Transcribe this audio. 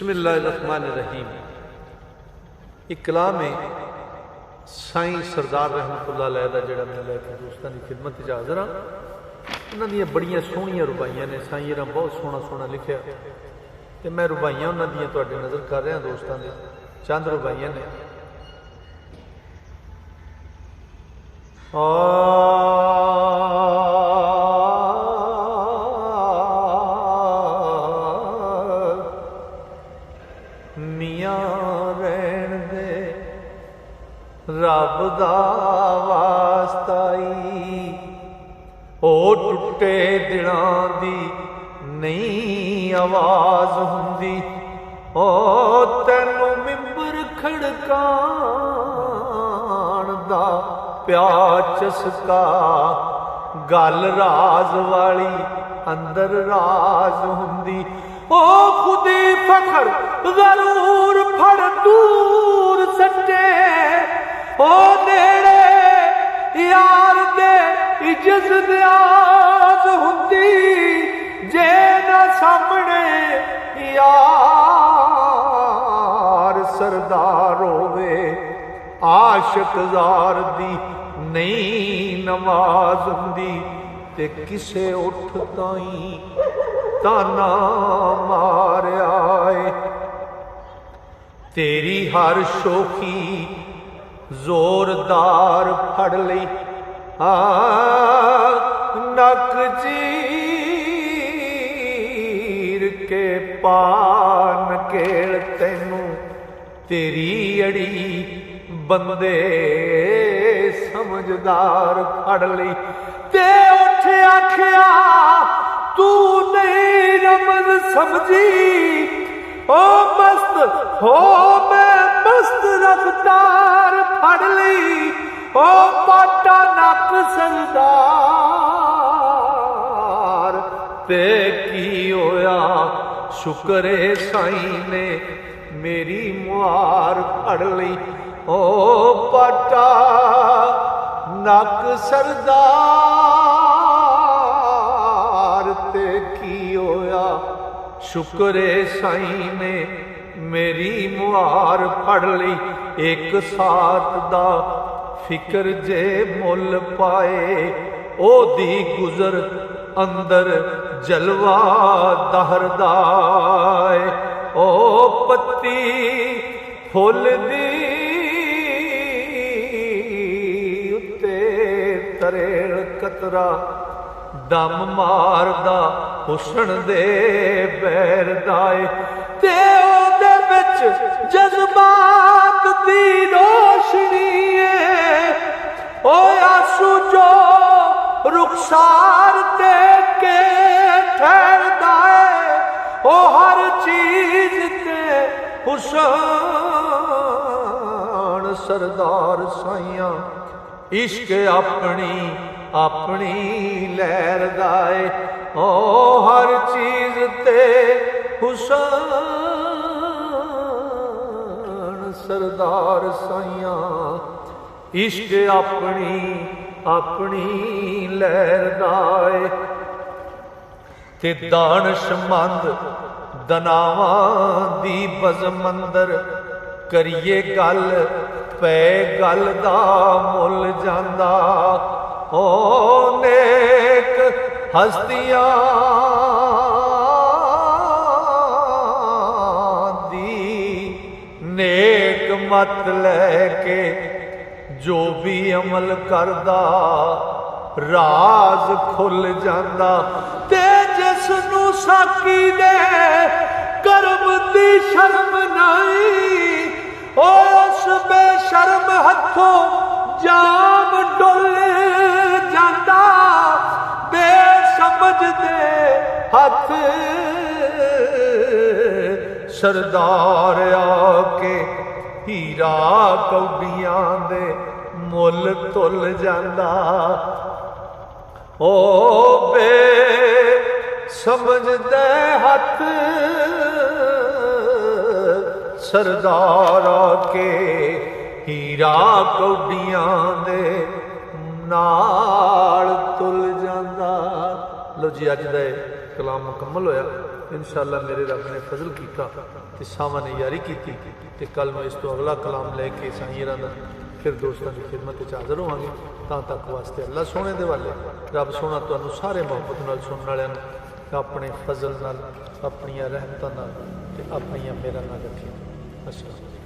बिस्मिल्लाहिर्रहमानिर्रहीम। एक कलाम है साईं सरदार रहमतुल्लाह अलैह दा जिहड़ा मैं लैके दोस्तां दी खिदमत च हाज़र हाँ। उन्हां दियां बड़ियां सोहणियां रुबाइयां ने, साईं ने बहुत सोहना सोहना लिखिया ते मैं रुबाइयां उन्हां दियां तुहाडे नज़र कर रहा दोस्तां दे। चंद रुबाइयां ने। रब दा वास्ताई ओ टुटे दिनां दी नहीं आवाज़ हुंदी, ओ तैनू मिंबर खड़काण दा प्या चसका, गल राज वाली अंदर राज हुंदी, ओ खुदी फखर जरूर फड़ दूर सटे, ओ नेड़े यार दे इज्जत न्याज हुंदी, जे ना सामने यार सरदार होवे, आशिक जार दी नहीं नमाज हुंदी, ते किसे उठ ताई ताना मारिया है। तेरी हर शोखी जोरदार फड़ लई, नक चीर के पान केड़ तैनू तेरी अड़ी बंदे समझदार फड़ लई, ते उठ आखिया तू नहीं रमज समझी, ओ मस्त हो मैं मस्त रफ्तार फड़ ली, ओ पाटा नक सरदार, ते की होया शुक्र है साईं ने मेरी मुहार फड़ ली, ओ पाटा नक सरदार, ते की होया शुक्र है साईं ने मेरी मुहार फड़ ली। एक साथ दा फिक्र जे मुल पाए, ओ दी गुजर अंदर जलवा दहरदाए, ओ पत्ती फुल दी उत्ते तरेल कतरा, दम मारदा हुस्न दे बैर दाए, ते ओदे विच जज्बात दी रोशनी है, ओ आंसू जो रुखसार ते के ठहरदा है, ओ हर चीज ते हुस्न सरदार साइयां इश्क अपनी अपनी लहर दाए, ओ हर चीज ते हुसन सरदार साइयां इश्क अपनी अपनी लहर दाए, ते दानशमंद दनावां दी बज़मंदर करिए गल पै गल दा मुल जांदा, ओ नेक हस्तियां दी नेक मत लैके जो भी अमल करदा राज खुल जांदा, ते जिसनू साकी दे कर्म दी शर्म नहीं, ओ उस बेशर्म हथों जाम डुल जांदा, बेसमझ दे हथ सरदार आके हीरा कौडियां दे मुल तुल जांदा, ओ बेसमझ दे हथ सरदार आके हीरा कौडियां दे नाल तुल जांदा। लो जी अज दा कलाम मुकम्मल होया। इंशाअल्लाह मेरे रब ने फजल किया तो सावा ने यारी की तो कल मैं इस तो अगला कलाम लैके साईं का फिर दोस्तों की खिदमत हाजिर होवांगे। तक वास्ते अल्लाह सोने दे वाले रब सोना तुहानू सारे मुहब्बत नाल सुनने वालियां अपने फजल नाल, अपनियां रहमतां नाल ते अपनियां मेहरां नाल रखे। अस्सलाम।